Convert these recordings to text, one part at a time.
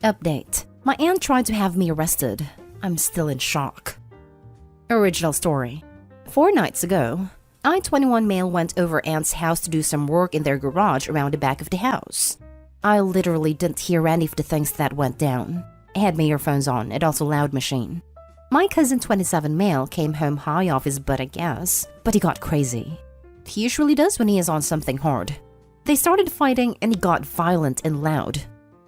Update. My aunt tried to have me arrested. I'm still in shock. Original story. 4 nights ago, I, 21 male, went over aunt's house to do some work in their garage around the back of the house. I literally didn't hear any of the things that went down. I had my earphones on and also loud machine. My cousin, 27 male, came home high off his butt, I guess, but he got crazy. He usually does when he is on something hard. They started fighting and he got violent and loud.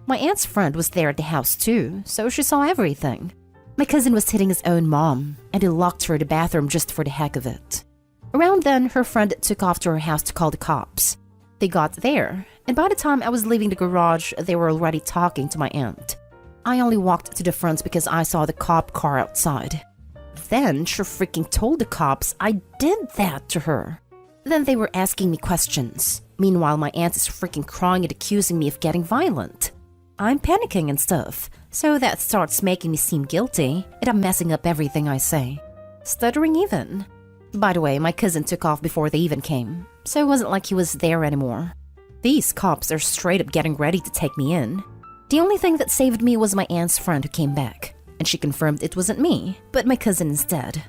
My aunt's friend was there at the house too, so she saw everything. My cousin was hitting his own mom, and he locked her in the bathroom just for the heck of it. Around then, her friend took off to her house to call the cops. They got there, and by the time I was leaving the garage, they were already talking to my aunt. I only walked to the front because I saw the cop car outside. Then she freaking told the cops I did that to her. Then they were asking me questions. Meanwhile, my aunt is freaking crying and accusing me of getting violent. I'm panicking and stuff, so that starts making me seem guilty, and I'm messing up everything I say. Stuttering even. By the way, my cousin took off before they even came, so it wasn't like he was there anymore. These cops are straight up getting ready to take me in. The only thing that saved me was my aunt's friend who came back, and she confirmed it wasn't me, but my cousin instead.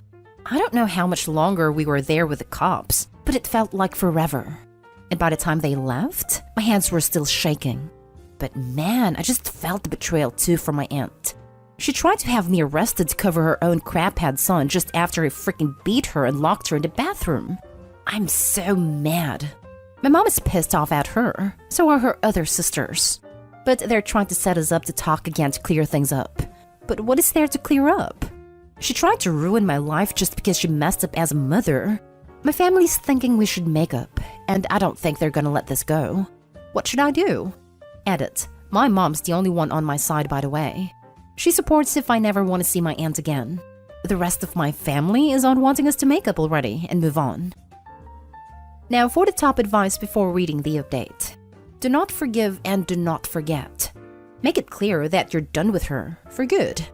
I don't know how much longer we were there with the cops, but it felt like forever. And by the time they left, my hands were still shaking. But man, I just felt the betrayal too from my aunt. She tried to have me arrested to cover her own craphead son just after he freaking beat her and locked her in the bathroom. I'm so mad. My mom is pissed off at her, so are her other sisters. But they're trying to set us up to talk again to clear things up. But what is there to clear up? She tried to ruin my life just because she messed up as a mother. My family's thinking we should make up, and I don't think they're gonna let this go. What should I do? Edit. My mom's the only one on my side, by the way. She supports if I never want to see my aunt again. The rest of my family is on wanting us to make up already and move on. Now for the top advice before reading the update. Do not forgive and do not forget. Make it clear that you're done with her, for good.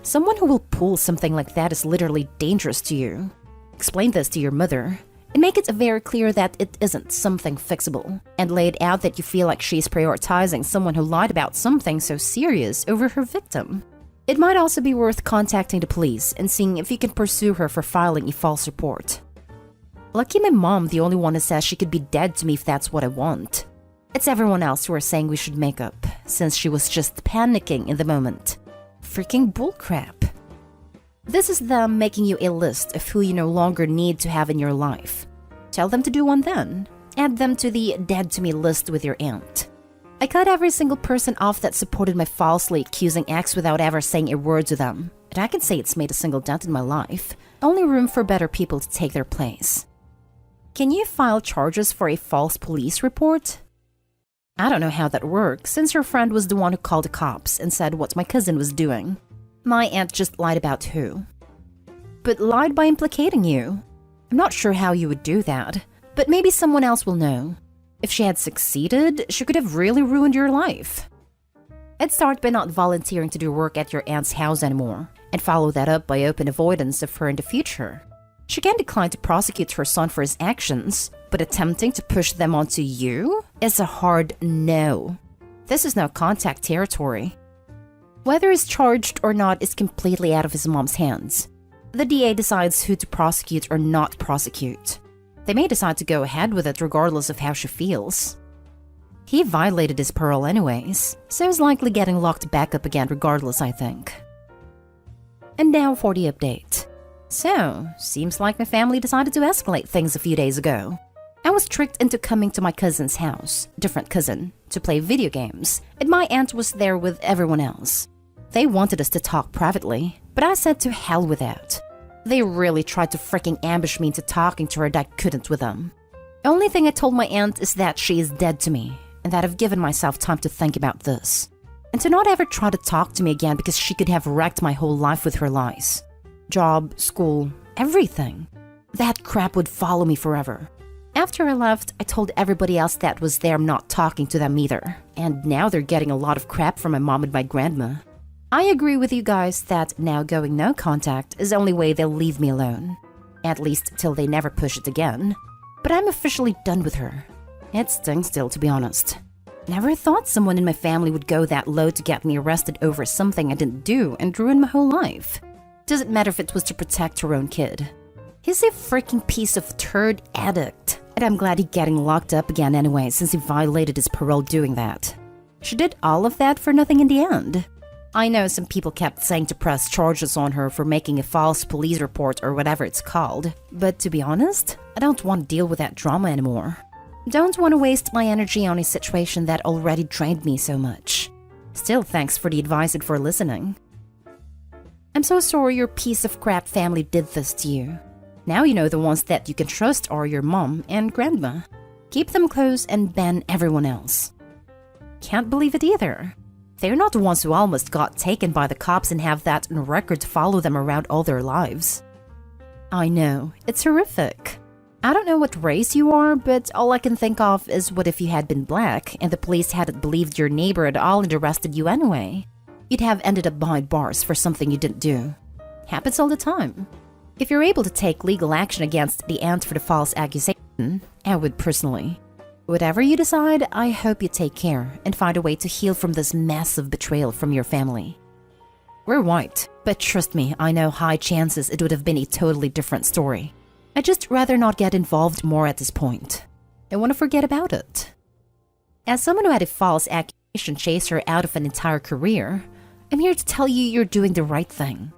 Someone who will pull something like that is literally dangerous to you. Explain this to your mother. And make it very clear that it isn't something fixable, and lay it out that you feel like she's prioritizing someone who lied about something so serious over her victim. It might also be worth contacting the police and seeing if you can pursue her for filing a false report. Lucky my mom, the only one who says she could be dead to me if that's what I want. It's everyone else who are saying we should make up, since she was just panicking in the moment. Freaking bullcrap. This is them making you a list of who you no longer need to have in your life. Tell them to do one then. Add them to the dead to me list with your aunt. I cut every single person off that supported my falsely accusing ex without ever saying a word to them. And I can say it's made a single dent in my life. Only room for better people to take their place. Can you file charges for a false police report? I don't know how that works, since your friend was the one who called the cops and said what my cousin was doing. My aunt just lied about who. But lied by implicating you. I'm not sure how you would do that, but maybe someone else will know. If she had succeeded, she could have really ruined your life. I'd start by not volunteering to do work at your aunt's house anymore, and follow that up by open avoidance of her in the future. She can decline to prosecute her son for his actions, but attempting to push them onto you is a hard no. This is no contact territory. Whether he's charged or not is completely out of his mom's hands. The DA decides who to prosecute or not prosecute. They may decide to go ahead with it regardless of how she feels. He violated his parole anyways, so he's likely getting locked back up again regardless, I think. And now for the update. So, seems like my family decided to escalate things a few days ago. I was tricked into coming to my cousin's house, different cousin, to play video games, and my aunt was there with everyone else. They wanted us to talk privately, but I said to hell with that. They really tried to freaking ambush me into talking to her that I couldn't with them. The only thing I told my aunt is that she is dead to me, and that I've given myself time to think about this. And to not ever try to talk to me again because she could have wrecked my whole life with her lies. Job, school, everything. That crap would follow me forever. After I left, I told everybody else that was there I'm not talking to them either. And now they're getting a lot of crap from my mom and my grandma. I agree with you guys that now going no contact is the only way they'll leave me alone. At least till they never push it again. But I'm officially done with her. It stings still, to be honest. Never thought someone in my family would go that low to get me arrested over something I didn't do and ruin my whole life. Doesn't matter if it was to protect her own kid. He's a freaking piece of turd addict, and I'm glad he's getting locked up again anyway since he violated his parole doing that. She did all of that for nothing in the end. I know some people kept saying to press charges on her for making a false police report or whatever it's called, but to be honest, I don't want to deal with that drama anymore. Don't want to waste my energy on a situation that already drained me so much. Still, thanks for the advice and for listening. I'm so sorry your piece of crap family did this to you. Now you know the ones that you can trust are your mom and grandma. Keep them close and ban everyone else. Can't believe it either. They're not the ones who almost got taken by the cops and have that on record to follow them around all their lives. I know, it's horrific. I don't know what race you are, but all I can think of is what if you had been black and the police hadn't believed your neighbor at all and arrested you anyway? You'd have ended up behind bars for something you didn't do. Happens all the time. If you're able to take legal action against the aunt for the false accusation, I would personally. Whatever you decide, I hope you take care and find a way to heal from this massive betrayal from your family. We're white, but trust me, I know high chances it would have been a totally different story. I'd just rather not get involved more at this point. I want to forget about it. As someone who had a false accusation chase her out of an entire career, I'm here to tell you you're doing the right thing.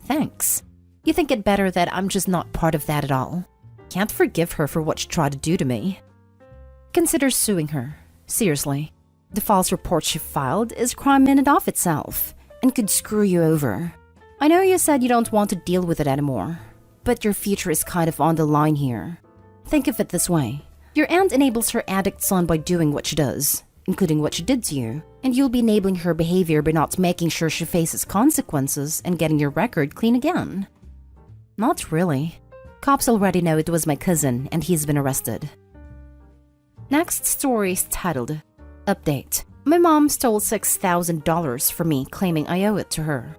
Thanks. You think it better that I'm just not part of that at all. Can't forgive her for what she tried to do to me. Consider suing her. Seriously. The false report she filed is crime in and of itself, and could screw you over. I know you said you don't want to deal with it anymore, but your future is kind of on the line here. Think of it this way. Your aunt enables her addict son by doing what she does, including what she did to you, and you'll be enabling her behavior by not making sure she faces consequences and getting your record clean again. Not really. Cops already know it was my cousin, and he's been arrested. Next story is titled, Update. My mom stole $6,000 from me, claiming I owe it to her.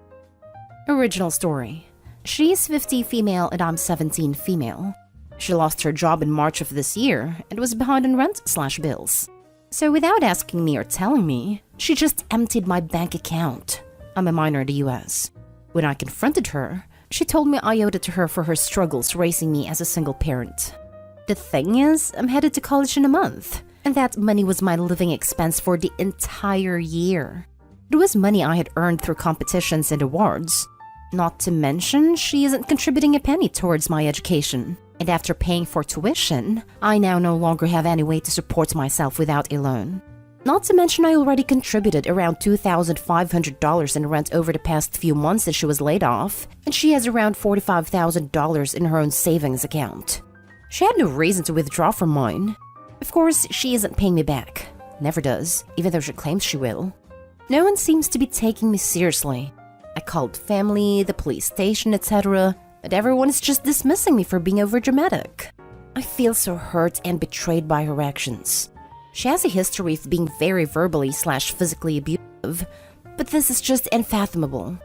Original story. She's 50 female and I'm 17 female. She lost her job in March of this year and was behind on rent/bills. So without asking me or telling me, she just emptied my bank account. I'm a minor in the US. When I confronted her, she told me I owed it to her for her struggles raising me as a single parent. The thing is, I'm headed to college in a month, and that money was my living expense for the entire year. It was money I had earned through competitions and awards. Not to mention, she isn't contributing a penny towards my education. And after paying for tuition, I now no longer have any way to support myself without a loan. Not to mention I already contributed around $2,500 in rent over the past few months since she was laid off, and she has around $45,000 in her own savings account. She had no reason to withdraw from mine. Of course, she isn't paying me back. Never does, even though she claims she will. No one seems to be taking me seriously. I called family, the police station, etc., but everyone is just dismissing me for being overdramatic. I feel so hurt and betrayed by her actions. She has a history of being very verbally/physically abusive, but this is just unfathomable.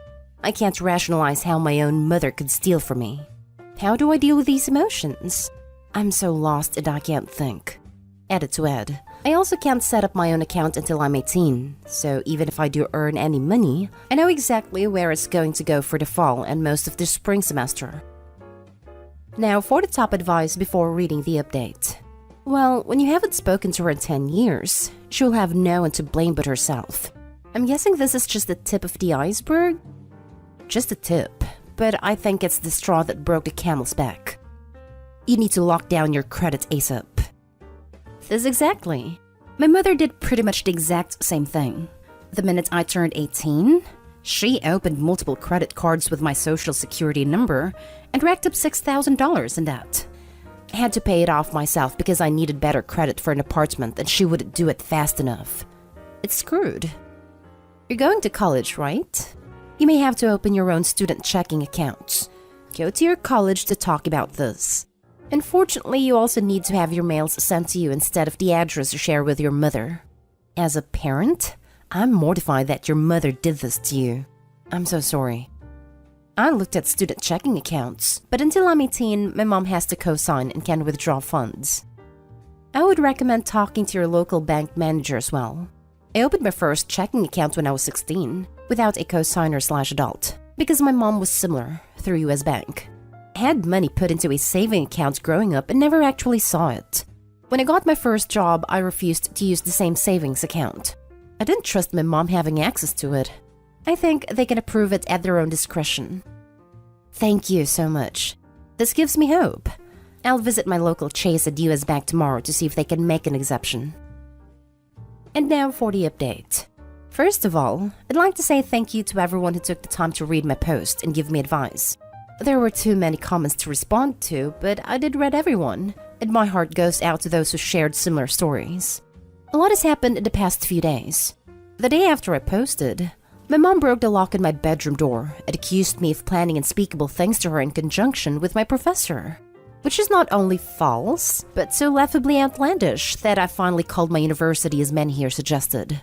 I can't rationalize how my own mother could steal from me. How do I deal with these emotions? I'm so lost and I can't think. Added to add, I also can't set up my own account until I'm 18, so even if I do earn any money, I know exactly where it's going to go for the fall and most of the spring semester. Now for the top advice before reading the update. Well, when you haven't spoken to her in 10 years, she'll have no one to blame but herself. I'm guessing this is just the tip of the iceberg? Just a tip, but I think it's the straw that broke the camel's back. You need to lock down your credit ASAP. This exactly. My mother did pretty much the exact same thing. The minute I turned 18, she opened multiple credit cards with my social security number and racked up $6,000 in debt. I had to pay it off myself because I needed better credit for an apartment and she wouldn't do it fast enough. It's screwed. You're going to college, right? You may have to open your own student checking account. Go to your college to talk about this. Unfortunately, you also need to have your mails sent to you instead of the address you share with your mother. As a parent, I'm mortified that your mother did this to you. I'm so sorry. I looked at student checking accounts, but until I'm 18, my mom has to co-sign and can withdraw funds. I would recommend talking to your local bank manager as well. I opened my first checking account when I was 16, without a co-signer/adult, because my mom was similar, through US Bank. I had money put into a saving account growing up and never actually saw it. When I got my first job, I refused to use the same savings account. I didn't trust my mom having access to it. I think they can approve it at their own discretion. Thank you so much. This gives me hope. I'll visit my local Chase at US Bank tomorrow to see if they can make an exception. And now for the update. First of all, I'd like to say thank you to everyone who took the time to read my post and give me advice. There were too many comments to respond to, but I did read everyone, and my heart goes out to those who shared similar stories. A lot has happened in the past few days. The day after I posted, my mom broke the lock in my bedroom door and accused me of planning unspeakable things to her in conjunction with my professor. Which is not only false, but so laughably outlandish that I finally called my university as many here suggested.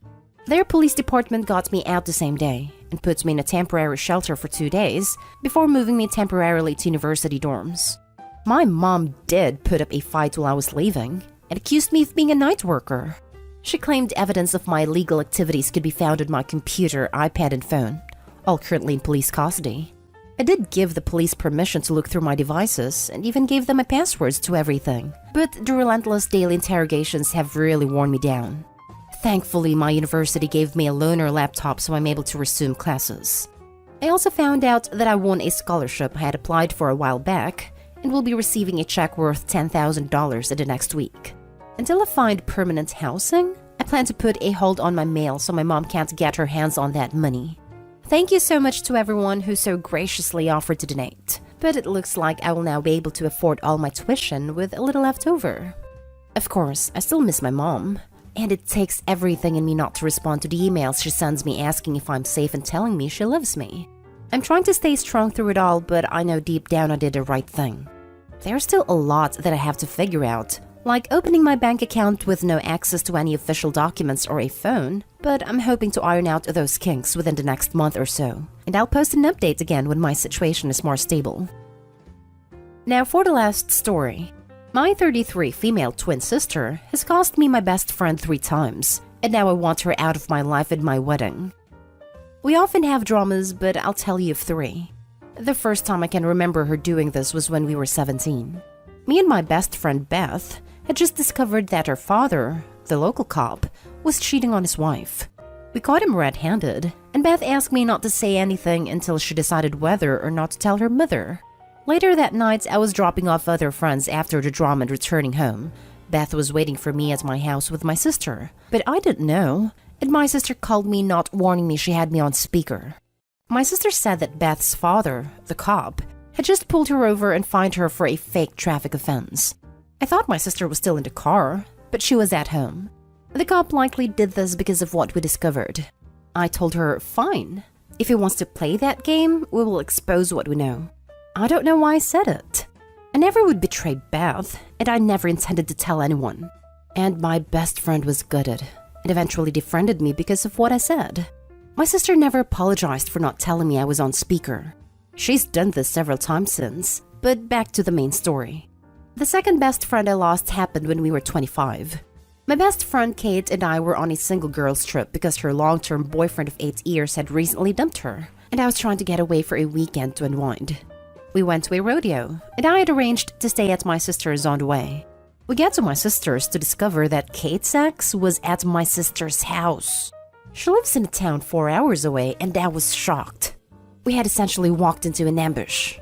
Their police department got me out the same day and put me in a temporary shelter for 2 days before moving me temporarily to university dorms. My mom did put up a fight while I was leaving and accused me of being a night worker. She claimed evidence of my illegal activities could be found on my computer, iPad, and phone, all currently in police custody. I did give the police permission to look through my devices and even gave them my passwords to everything, but the relentless daily interrogations have really worn me down. Thankfully, my university gave me a loaner laptop so I'm able to resume classes. I also found out that I won a scholarship I had applied for a while back and will be receiving a check worth $10,000 in the next week. Until I find permanent housing, I plan to put a hold on my mail so my mom can't get her hands on that money. Thank you so much to everyone who so graciously offered to donate, but it looks like I will now be able to afford all my tuition with a little left over. Of course, I still miss my mom, and it takes everything in me not to respond to the emails she sends me asking if I'm safe and telling me she loves me. I'm trying to stay strong through it all, but I know deep down I did the right thing. There's still a lot that I have to figure out, like opening my bank account with no access to any official documents or a phone, but I'm hoping to iron out those kinks within the next month or so, and I'll post an update again when my situation is more stable. Now for the last story. My 33 female twin sister has cost me my best friend 3 times, and now I want her out of my life at my wedding. We often have dramas, but I'll tell you of 3. The first time I can remember her doing this was when we were 17. Me and my best friend Beth had just discovered that her father, the local cop, was cheating on his wife. We caught him red-handed, and Beth asked me not to say anything until she decided whether or not to tell her mother. Later that night, I was dropping off other friends after the drama and returning home. Beth was waiting for me at my house with my sister, but I didn't know, and my sister called me, not warning me she had me on speaker. My sister said that Beth's father, the cop, had just pulled her over and fined her for a fake traffic offense. I thought my sister was still in the car, but she was at home. The cop likely did this because of what we discovered. I told her, fine. If he wants to play that game, we will expose what we know. I don't know why I said it. I never would betray Beth, and I never intended to tell anyone. And my best friend was gutted, and eventually defriended me because of what I said. My sister never apologized for not telling me I was on speaker. She's done this several times since, but back to the main story. The second best friend I lost happened when we were 25. My best friend Kate and I were on a single girls trip because her long-term boyfriend of 8 years had recently dumped her, and I was trying to get away for a weekend to unwind. We went to a rodeo, and I had arranged to stay at my sister's on the way. We get to my sister's to discover that Kate's ex was at my sister's house. She lives in a town 4 hours away, and I was shocked. We had essentially walked into an ambush.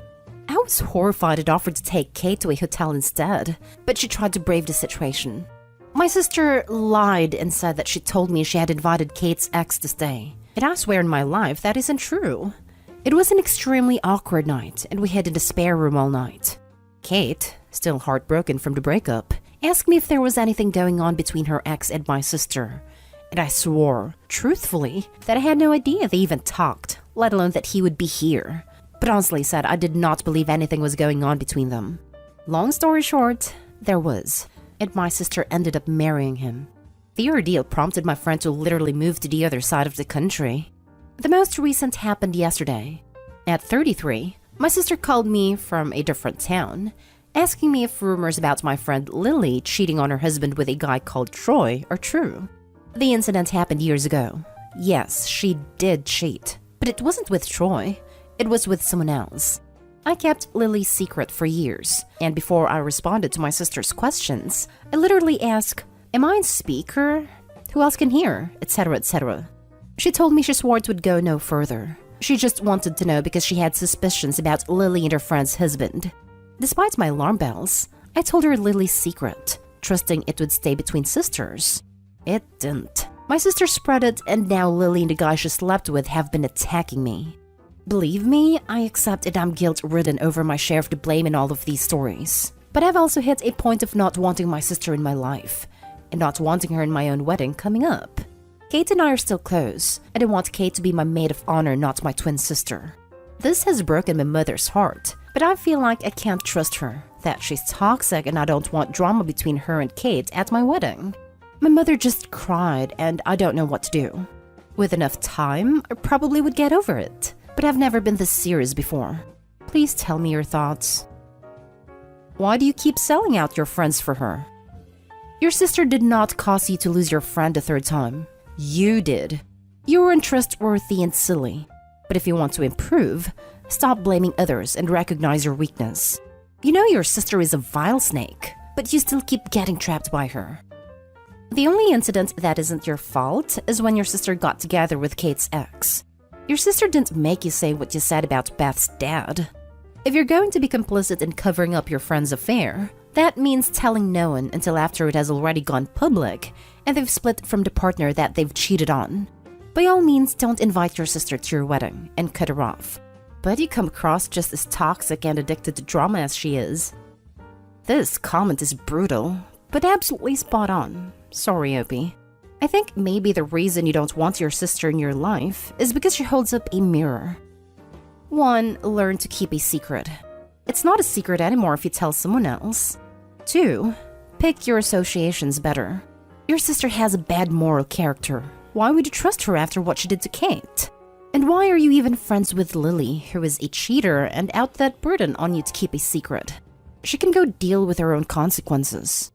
I was horrified and offered to take Kate to a hotel instead, but she tried to brave the situation. My sister lied and said that she told me she had invited Kate's ex to stay, and I swear in my life that isn't true. It was an extremely awkward night, and we hid in the spare room all night. Kate, still heartbroken from the breakup, asked me if there was anything going on between her ex and my sister, and I swore, truthfully, that I had no idea they even talked, let alone that he would be here. But honestly said I did not believe anything was going on between them. Long story short, there was, and my sister ended up marrying him. The ordeal prompted my friend to literally move to the other side of the country. The most recent happened yesterday. At 33, my sister called me from a different town, asking me if rumors about my friend Lily cheating on her husband with a guy called Troy are true. The incident happened years ago. Yes, she did cheat, but it wasn't with Troy. It was with someone else. I kept Lily's secret for years, and before I responded to my sister's questions, I literally asked, "Am I on speaker? Who else can hear?" etc., etc. She told me she swore it would go no further. She just wanted to know because she had suspicions about Lily and her friend's husband. Despite my alarm bells, I told her Lily's secret, trusting it would stay between sisters. It didn't. My sister spread it, and now Lily and the guy she slept with have been attacking me. Believe me, I accept it. I'm guilt-ridden over my share of the blame in all of these stories. But I've also hit a point of not wanting my sister in my life, and not wanting her in my own wedding coming up. Kate and I are still close, and I want Kate to be my maid of honor, not my twin sister. This has broken my mother's heart, but I feel like I can't trust her, that she's toxic, and I don't want drama between her and Kate at my wedding. My mother just cried, and I don't know what to do. With enough time, I probably would get over it, but I've never been this serious before. Please tell me your thoughts. Why do you keep selling out your friends for her? Your sister did not cause you to lose your friend a third time. You did. You were untrustworthy and silly. But if you want to improve, stop blaming others and recognize your weakness. You know your sister is a vile snake, but you still keep getting trapped by her. The only incident that isn't your fault is when your sister got together with Kate's ex. Your sister didn't make you say what you said about Beth's dad. If you're going to be complicit in covering up your friend's affair, that means telling no one until after it has already gone public and they've split from the partner that they've cheated on. By all means, don't invite your sister to your wedding and cut her off. But you come across just as toxic and addicted to drama as she is. This comment is brutal, but absolutely spot on. Sorry, Opie. I think maybe the reason you don't want your sister in your life is because she holds up a mirror. 1. Learn to keep a secret. It's not a secret anymore if you tell someone else. 2. Pick your associations better. Your sister has a bad moral character. Why would you trust her after what she did to Kate? And why are you even friends with Lily, who is a cheater and out that burden on you to keep a secret? She can go deal with her own consequences.